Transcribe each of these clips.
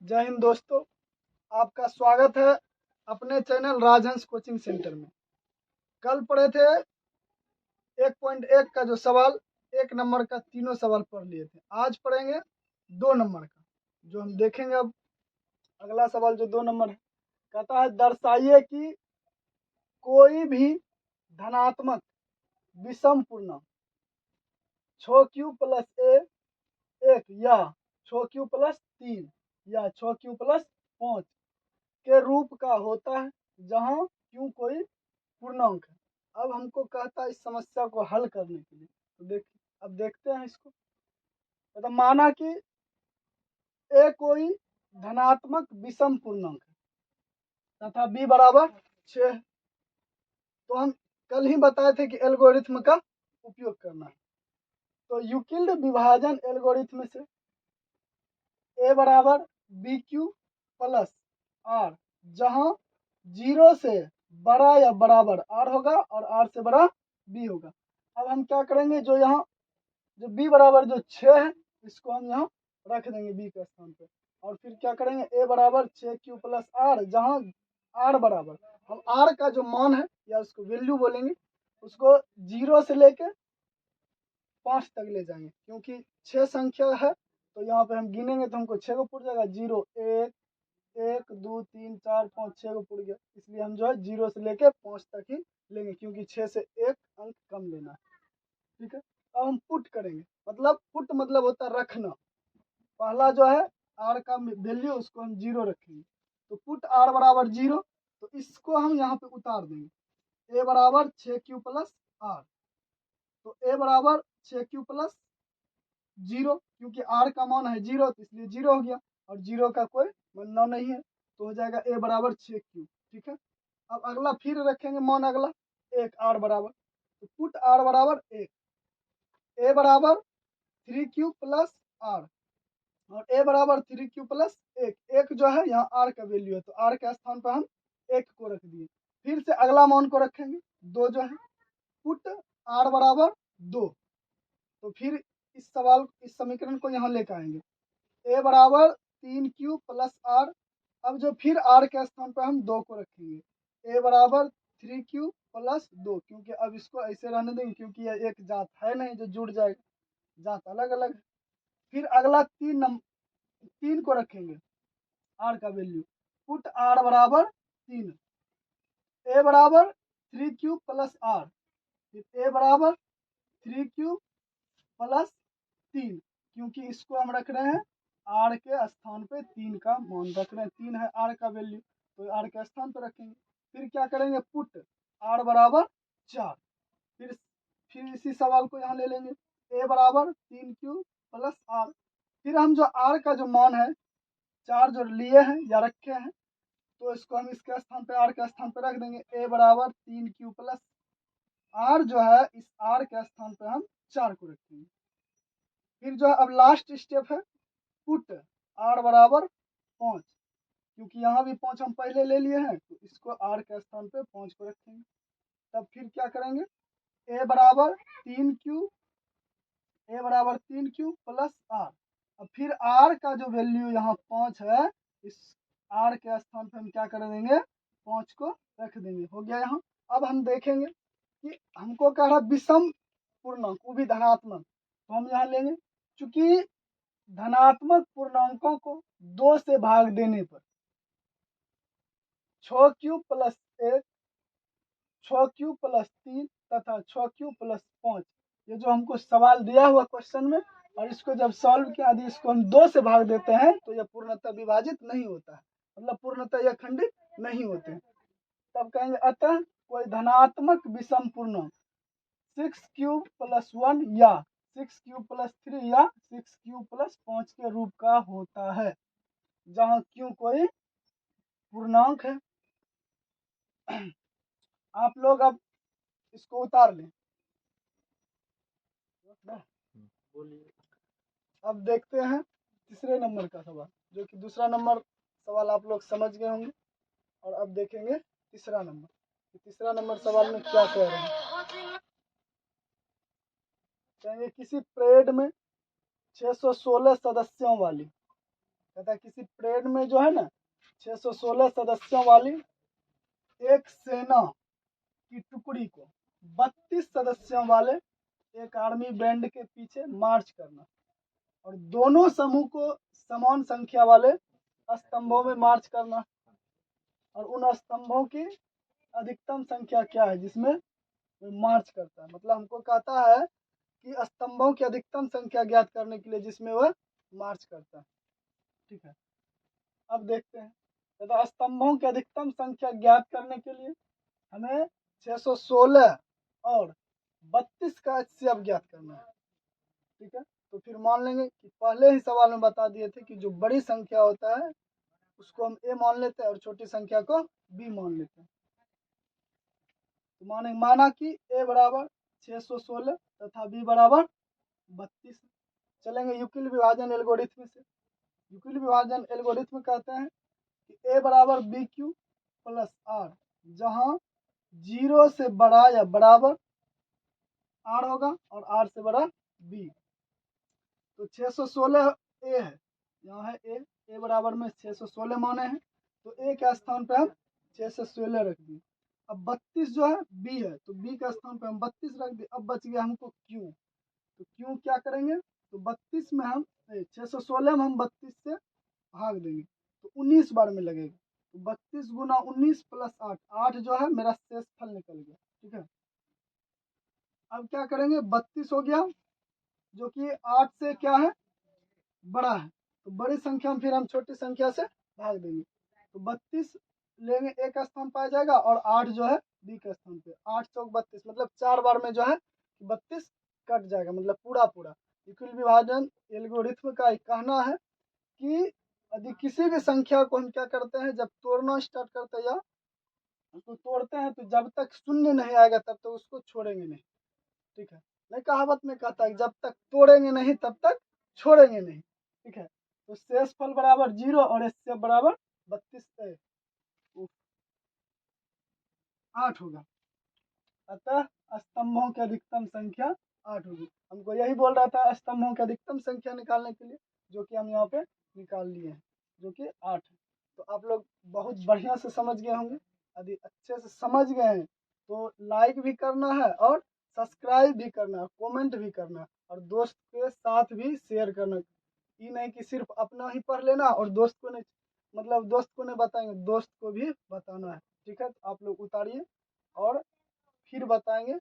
जय हिंद दोस्तों, आपका स्वागत है अपने चैनल राजहंस कोचिंग सेंटर में। कल पढ़े थे 1.1 का जो सवाल 1 नंबर का तीनों सवाल पढ़ लिए थे। आज पढ़ेंगे 2 नंबर का, जो हम देखेंगे। अब अगला सवाल जो 2 नंबर है, कहता है दर्शाइए कि कोई भी धनात्मक विषम पूर्णांक 6q प्लस a 1 या 6q प्लस 3 या 6q प्लस 5 के रूप का होता है जहां q कोई पूर्णांक है। अब हमको कहता है इस समस्या को हल करने के लिए, तो अब देखते हैं इसको। तो माना कि a कोई धनात्मक विषम पूर्णांक है तथा b बराबर 6 है। तो हम कल ही बताए थे कि एल्गोरिथ्म का उपयोग करना है। तो यूक्लिड विभाजन एल्गोरिथ्म से a बराबर bq प्लस r, जहां 0 से बड़ा या बराबर r होगा और r से बड़ा b होगा। अब हम क्या करेंगे, जो यहाँ जो b बराबर जो 6 है इसको हम यहाँ रख देंगे b के स्थान पे, और फिर क्या करेंगे a बराबर 6q प्लस r, जहाँ r बराबर हम r का जो मान है या उसको वैल्यू बोलेंगे, उसको 0 से लेके 5 तक ले जाएंगे, क्योंकि 6 संख्या है तो यहाँ पे हम गिनेंगे तो हमको 6 को पुर जाएगा। 0 1 1 2 3 4 5 6 को पुर गया, इसलिए हम जो है 0 से लेके 5 तक ही लेंगे, क्योंकि 6 से 1 अंक कम लेना है। ठीक है, अब हम पुट करेंगे। पुट मतलब होता है रखना। पहला जो है r का वैल्यू, उसको हम 0 रखेंगे, तो पुट r बराबर 0, तो इसको हम यहाँ पे उतार देंगे। a बराबर 6q प्लस r, तो a बराबर 6q प्लस 0, क्योंकि r का मान है 0 तो इसलिए 0 हो गया, और 0 का कोई मानना नहीं है, तो हो जाएगा a बराबर 6q। ठीक है, अब अगला फिर रखेंगे मान, अगला 1 r बराबर, तो पुट r बराबर 1, a बराबर 3q प्लस r, और a बराबर 3q प्लस 1। 1 जो है यहाँ r का वैल्यू है, तो r के स्थान पर हम 1 को रख दिए। फिर से अगला मान को रखेंगे 2 जो है, पुट r बराबर 2, तो फिर इस समीकरण को यहाँ लेकर आएंगे। a बराबर 3q प्लस r, अब जो फिर r के स्थान पर हम 2 को रखेंगे। a बराबर 3q प्लस 2, क्योंकि अब इसको ऐसे रहने देंगे, क्योंकि यह एक जात है नहीं जो जुड़ जाएगा, जात अलग अलग है। फिर अगला 3 को रखेंगे r का वैल्यू, पुट r बराबर 3, a बराबर 3q प्लस r, फिर a बराबर 3q प्लस 3, क्योंकि इसको हम रख रहे हैं r के स्थान पे 3 का मान रख रहे हैं। 3 है r का वैल्यू, तो r के स्थान पे रखेंगे। फिर क्या करेंगे, पुट r बराबर 4, फिर इसी सवाल को यहाँ ले लेंगे। a बराबर 3q प्लस r, फिर हम जो r का जो मान है 4 जो लिए हैं या रखे हैं, तो इसको हम इसके स्थान पे r के स्थान पे रख देंगे। a बराबर 3q प्लस r, जो है इस r के स्थान पे हम 4 को रखेंगे। फिर जो है अब लास्ट स्टेप है, पुट r बराबर 5, क्योंकि यहाँ भी 5 हम पहले ले लिए हैं, तो इसको r के स्थान पे 5 को रखेंगे। तब फिर क्या करेंगे, a बराबर 3q प्लस r, अब फिर r का जो वैल्यू यहाँ 5 है, इस r के स्थान पे हम क्या कर देंगे, 5 को रख देंगे। हो गया यहाँ। अब हम देखेंगे कि हमको कह रहा विषम पूर्णांक, वो भी धनात्मक, तो हम यहाँ लेंगे, चूंकि धनात्मक पूर्णांकों को 2 से भाग देने पर 6q प्लस 1, 6q प्लस 3 तथा 6q प्लस 5, ये जो हमको सवाल दिया हुआ क्वेश्चन में, और इसको जब सॉल्व किया, यदि इसको हम 2 से भाग देते हैं तो यह पूर्णतः विभाजित नहीं होता है, मतलब पूर्णतः यह खंडित नहीं होते हैं। तब कहेंगे अतः कोई धनात्मक विषम पूर्णांक 6q प्लस 1 या 6q प्लस 3 या 6q प्लस 5 के रूप का होता है, जहां q कोई पूर्णांक है। आप लोग अब इसको उतार लें। अब देखते हैं तीसरे नंबर का सवाल, जो कि दूसरा नंबर सवाल आप लोग समझ गए होंगे, और अब देखेंगे तीसरा नंबर। तीसरा नंबर सवाल में क्या कह रहे हैं, कहेंगे किसी परेड में 616 सदस्यों वाली, कहता है किसी परेड में जो है ना 616 सदस्यों वाली एक सेना की टुकड़ी को 32 सदस्यों वाले एक आर्मी बैंड के पीछे मार्च करना और दोनों समूह को समान संख्या वाले स्तंभों में मार्च करना और उन स्तंभों की अधिकतम संख्या क्या है जिसमें वो मार्च करता है। मतलब हमको कहता है कि स्तंभों की अधिकतम संख्या ज्ञात करने के लिए जिसमें वह मार्च करता है। ठीक है, अब देखते हैं। तो स्तंभों की अधिकतम संख्या ज्ञात करने के लिए हमें 616 और 32 का HCF ज्ञात करना है। ठीक है, तो फिर मान लेंगे कि पहले ही सवाल में बता दिए थे कि जो बड़ी संख्या होता है उसको हम A मान लेते हैं और छोटी संख्या को B मान लेते हैं। तो माना कि A बराबर 616 तथा B बराबर 32। चलेंगे यूक्लिड विभाजन एल्गोरिथ्म से। यूक्लिड विभाजन एल्गोरिथ्म कहते हैं कि A बराबर BQ प्लस R, जहां 0 से बड़ा या बराबर R होगा और R से बड़ा B। तो 616 A है, यहाँ है A बराबर में 616 माने हैं, तो A के स्थान पे हम 616 रख दिए। अब 32 जो है B है, तो B के स्थान पे हम 32 रख दिए। अब बच गया हमको Q, तो Q क्या करेंगे, तो 32 में हम 616 में हम 32 से भाग देंगे तो 19 बार में लगेगा। तो 32 गुना 19 प्लस 8, 8 जो है मेरा शेषफल निकल गया। ठीक है, अब क्या करेंगे, 32 हो गया जो कि 8 से क्या है, बड़ा है, तो बड़ी संख्या में फिर हम छोटी संख्या से भाग देंगे। तो 32 लेंगे, एक स्थान पाया जाएगा और 8 जो है बी के स्थान पे। 8 चौक 32, मतलब 4 बार में जो है 32 कट जाएगा, मतलब पूरा पूरा। यूक्लिड विभाजन एल्गोरिथ्म का कहना है कि यदि किसी भी संख्या को हम क्या करते हैं, जब तोड़ना स्टार्ट करते हैं या उसको तोड़ते हैं तो जब तक शून्य नहीं आएगा तब तक उसको छोड़ेंगे नहीं। ठीक है, नहीं कहावत में कहता है जब तक तोड़ेंगे नहीं तब तक छोड़ेंगे नहीं। ठीक है, तो शेषफल बराबर 0 और HCF बराबर 32 8 होगा। अतः स्तंभों की अधिकतम संख्या 8 होगी। हमको यही बोल रहा था स्तंभों की अधिकतम संख्या निकालने के लिए, जो कि हम यहाँ पे निकाल लिए हैं, जो कि 8 है। तो आप लोग बहुत बढ़िया से समझ गए होंगे। यदि अच्छे से समझ गए हैं तो लाइक भी करना है और सब्सक्राइब भी करना है, कमेंट भी करना है और दोस्त के साथ भी शेयर करना। ये नहीं कि सिर्फ अपना ही पढ़ लेना और दोस्त को नहीं, मतलब दोस्त को नहीं बताएंगे, दोस्त को भी बताना है। ठीक है, तो आप लोग उतारिए और फिर बताएंगे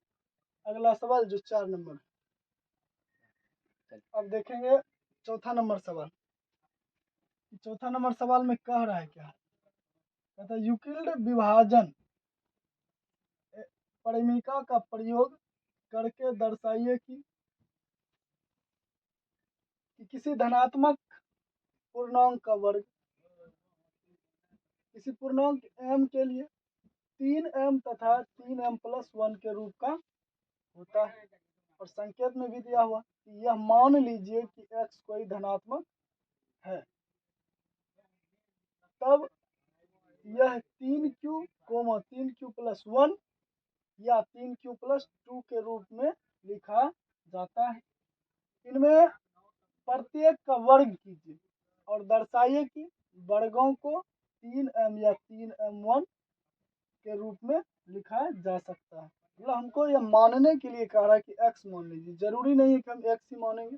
अगला सवाल जो 4 नंबर। अब देखेंगे चौथा नंबर सवाल। चौथा नंबर सवाल में कह रहा है क्या, कहता है यूक्लिड विभाजन परिमिका का प्रयोग करके दर्शाइए कि किसी धनात्मक पूर्णांक का वर्ग किसी पूर्णांक m के लिए 3m तथा 3m प्लस 1 के रूप का होता है। और संकेत में भी दिया हुआ कि यह मान लीजिए कि x कोई धनात्मक है, तब यह 3q 3q प्लस 1 या 3q प्लस 2 के रूप में लिखा जाता है। इनमें प्रत्येक का वर्ग कीजिए और दर्शाइए कि वर्गों को 3m या 3m1 के रूप में लिखा जा सकता है। मतलब हमको यह मानने के लिए कह रहा है कि x मान लीजिए, जरूरी नहीं है कि हम x ही मानेंगे,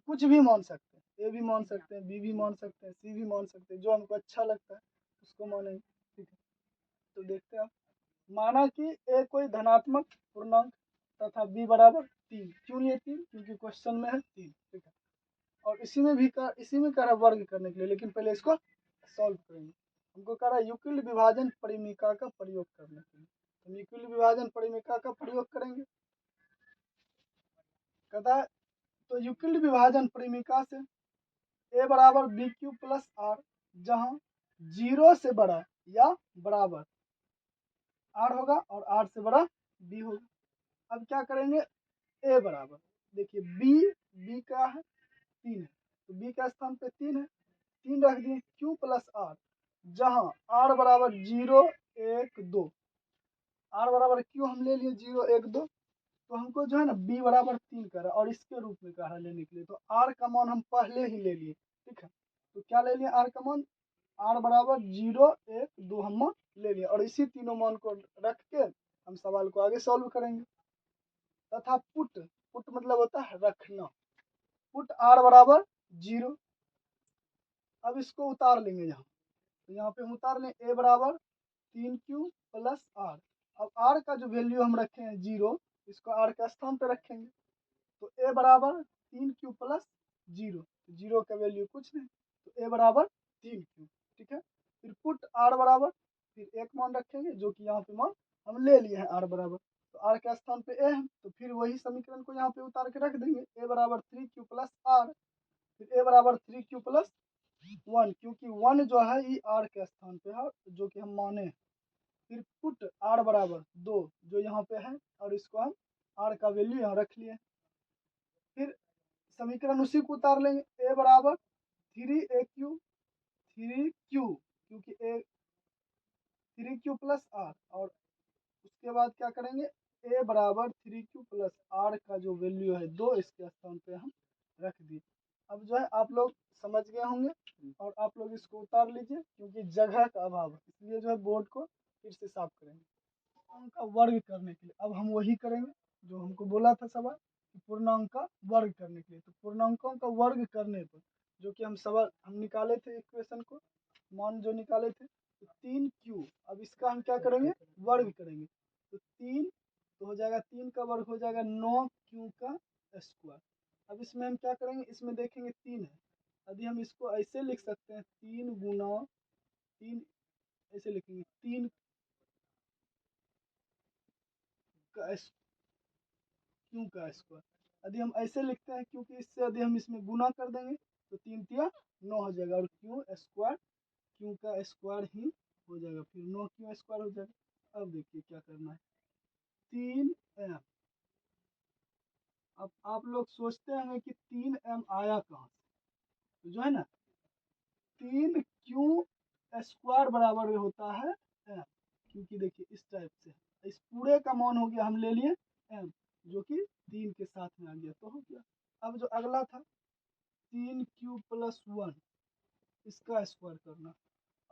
कुछ भी मान सकते हैं, a भी मान सकते हैं, b भी मान सकते हैं, c भी मान सकते हैं, जो हमको अच्छा लगता है उसको मानेंगे। ठीक है, तो देखते हैं। माना कि a कोई धनात्मक पूर्णांक तथा b बराबर 3। क्यों लिए 3, क्योंकि क्वेश्चन में है 3। ठीक है, और इसी में कह रहा वर्ग करने के लिए, लेकिन पहले इसको सॉल्व करेंगे। हमको कह रहा है यूक्लिड विभाजन परिमिका का प्रयोग करने के लिए, हम यूक्लिड विभाजन परिमिका का प्रयोग करेंगे। कहता है तो यूक्लिड विभाजन परिमिका से a बराबर BQ प्लस R, जहां 0 से बड़ा या बराबर R होगा और R से बड़ा B होगा। अब क्या करेंगे, a बराबर, देखिए b का है 3 है, तो b का स्थान पे 3 है, 3 रख दिए Q प्लस R, जहां R बराबर 0 1 2, R बराबर Q हम ले लिए 0 1 2, तो हमको जो है ना b बराबर 3 कर रहा है और इसके रूप में कह रहा है लेने के लिए, तो R का मान हम पहले ही ले लिए। ठीक है, तो क्या ले लिया आर का मान, आर बराबर 0 1 2 हम ले लिया, और इसी तीनों मान को रख के हम सवाल को आगे सॉल्व करेंगे। तथा पुट, पुट मतलब होता है रखना, पुट आर बराबर 0। अब इसको उतार लेंगे यहाँ, तो यहाँ पे हम उतार लें ए बराबर 3q प्लस आर। अब आर का जो वैल्यू हम रखे हैं 0, इसको आर के स्थान पे रखेंगे, तो ए बराबर 3q प्लस 0, 0 का वैल्यू कुछ नहीं, तो ए बराबर 3q। ठीक है, फिर पुट आर बराबर, फिर एक मान रखेंगे जो कि यहाँ पे मान हम ले लिए हैं आर बराबर, तो आर के स्थान पे ए है, तो फिर वही समीकरण को यहाँ पे उतार के रख देंगे, ए बराबर 3q प्लस आर, फिर ए बराबर 3q प्लस 1, क्योंकि 1 जो है ये आर के स्थान पे है जो कि हम माने। फिर पुट आर बराबर 2 जो यहाँ पे है, और इसको हम आर का वैल्यू यहाँ रख लिए। फिर समीकरण उसी को उतार लेंगे, ए बराबर 3aq 3q, क्योंकि ए 3q प्लस आर, और उसके बाद क्या करेंगे, ए बराबर 3q प्लस आर का जो वैल्यू है 2, इसके स्थान पे हम रख दिए। अब जो है आप लोग समझ गए होंगे, और आप लोग इसको उतार लीजिए, क्योंकि जगह का अभाव है, इसलिए जो है बोर्ड को फिर से साफ करेंगे। पूर्णांक का वर्ग करने के लिए अब हम वही करेंगे जो हमको बोला था सवाल, कि पूर्णांक का वर्ग करने के लिए, तो पूर्णांकों का वर्ग करने पर जो कि हम सवाल हम निकाले थे इक्वेशन को, मान जो निकाले थे, तो 3q, अब इसका हम क्या करेंगे, वर्ग करेंगे, तो 3 तो हो जाएगा, 3 का वर्ग हो जाएगा 9q का स्क्वायर। अब इसमें हम क्या करेंगे, इसमें देखेंगे 3 है, यदि हम इसको ऐसे लिख सकते हैं 3 गुना 3, ऐसे लिखेंगे 3 का क्यू का स्क्वायर। यदि हम ऐसे लिखते हैं, क्योंकि इससे यदि हम इसमें गुना कर देंगे तो 3 तिया 9 हो जाएगा, और क्यू स्क्वायर, क्यू का स्क्वायर ही हो जाएगा, फिर 9q स्क्वायर हो जाएगा। अब देखिए क्या करना है, 3m। अब आप लोग सोचते हैं कि 3m आया कहाँ से, तो जो है ना 3q स्क्वायर बराबर होता है m, क्योंकि देखिए इस टाइप से इस पूरे का मान हो गया, हम ले लिए m जो कि 3 के साथ में आ गया, तो हो गया। अब जो अगला था 3q प्लस 1, इसका स्क्वायर करना,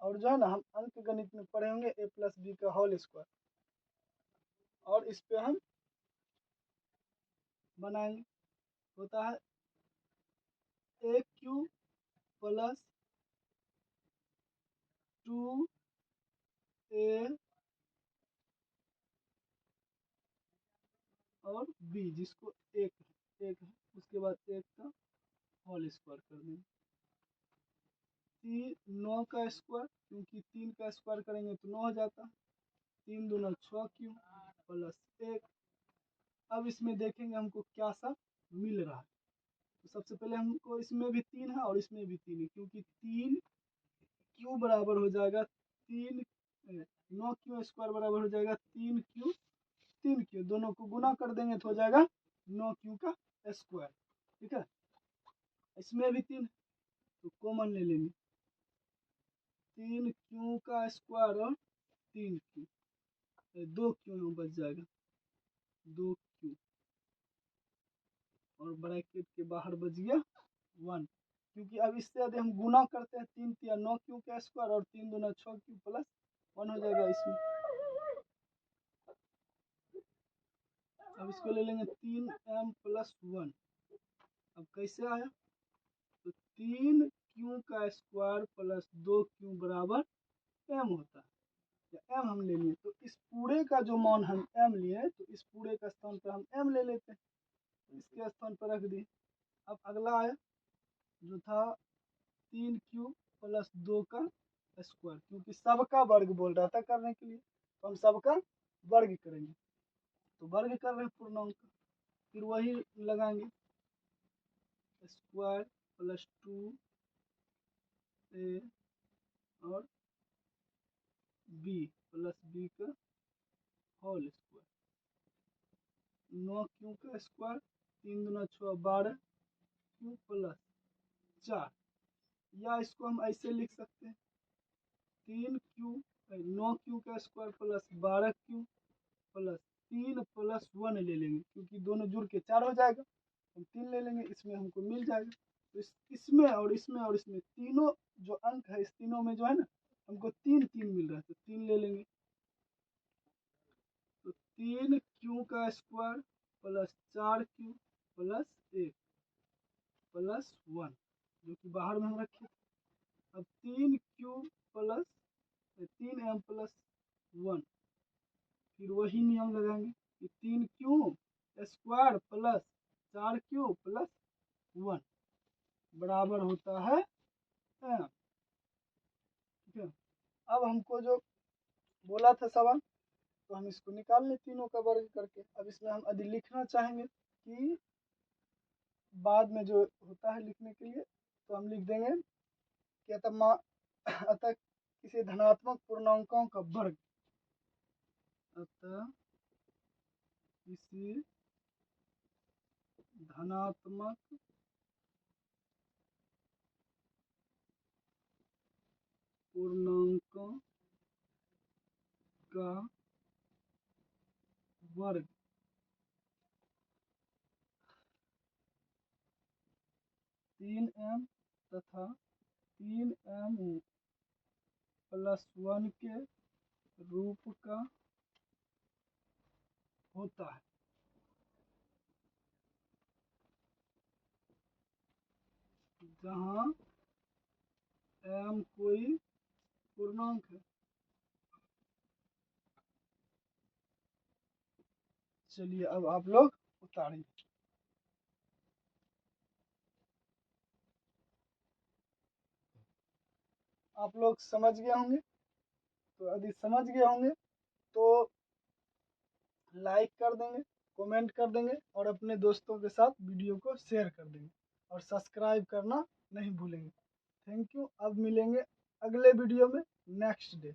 और जो है ना हम अंक गणित में पढ़े होंगे a प्लस बी का होल स्क्वायर, और इस पे हम बनाएंगे, होता है aq प्लस 2a और b, जिसको एक है, उसके बाद एक का होल स्क्वायर कर देंगे, 9 का स्क्वायर, क्योंकि 3 का स्क्वायर करेंगे तो 9 हो जाता, 3 दूना 6q प्लस 1। अब इसमें देखेंगे हमको क्या सा मिल रहा है, तो सबसे पहले हमको इसमें भी 3 है और इसमें भी 3 है, क्योंकि 3q बराबर हो जाएगा 3, 9q स्क्वायर बराबर हो जाएगा 3q, 3q दोनों को गुना कर देंगे तो हो जाएगा 9q का स्क्वायर। ठीक है, इसमें भी 3 तो कॉमन ले लेंगे, 3q का स्क्वायर और 3q, 2q बच जाएगा, 2q, और ब्रैकेट के बाहर बच गया 1, क्योंकि अब इससे यदि हम गुना करते हैं 3 तिया 9q का स्क्वायर और 3 दूना 6q प्लस 1 हो जाएगा इसमें। अब इसको ले लेंगे 3m प्लस 1। अब कैसे आया, तो 3q का स्क्वायर प्लस 2q बराबर m होता है, या m हम ले लिए, तो इस पूरे का जो मान हम m लिए, तो इस पूरे का स्थान पर हम m ले लेते हैं, इसके स्थान पर रख दिए। अब अगला आया जो था 3q प्लस 2 का स्क्वायर, क्योंकि सबका वर्ग बोल रहा था करने के लिए, तो हम सबका वर्ग करेंगे, तो वर्ग कर रहे हैं पूर्णांक, फिर वही लगाएंगे, स्क्वायर प्लस 2a और b प्लस b का होल स्क्वायर, 9q का स्क्वायर, 3 दूना 6 12q प्लस 4, या इसको हम ऐसे लिख सकते हैं 3q 9q का square plus 12q plus 3 plus 1 ले लेंगे, क्योंकि दोनों जुड़ के 4 हो जाएगा, हम 3 ले लेंगे, इसमें हमको मिल जाएगा। तो इसमें और इसमें और इसमें तीनों जो अंक है, इस तीनों में जो है ना हमको 3 3 मिल रहा है, तो 3 ले लेंगे। तो 3q का square plus 4q plus 1 plus 1, जो कि बाहर में हम रखे। अब 3q प्लस 3m प्लस 1, फिर वही नियम लगाएंगे कि 3q square plus 4q plus 1 बराबर होता है m। ठीक है, अब हमको जो बोला था सवाल, तो हम इसको निकाल लें तीनों का वर्ग करके। अब इसमें हम यदि लिखना चाहेंगे कि बाद में जो होता है लिखने के लिए, तो हम लिख देंगे कि अतः किसी धनात्मक पूर्णांकों का वर्ग, अतः किसी धनात्मक पूर्णांकों का वर्ग 3m तथा 3m प्लस 1 के रूप का होता है। जहाँ m कोई पूर्णांक है। चलिए अब आप लोग उतारिए। आप लोग समझ गए होंगे, तो यदि समझ गए होंगे तो लाइक कर देंगे, कमेंट कर देंगे और अपने दोस्तों के साथ वीडियो को शेयर कर देंगे और सब्सक्राइब करना नहीं भूलेंगे। Thank you. अब मिलेंगे अगले वीडियो में नेक्स्ट डे।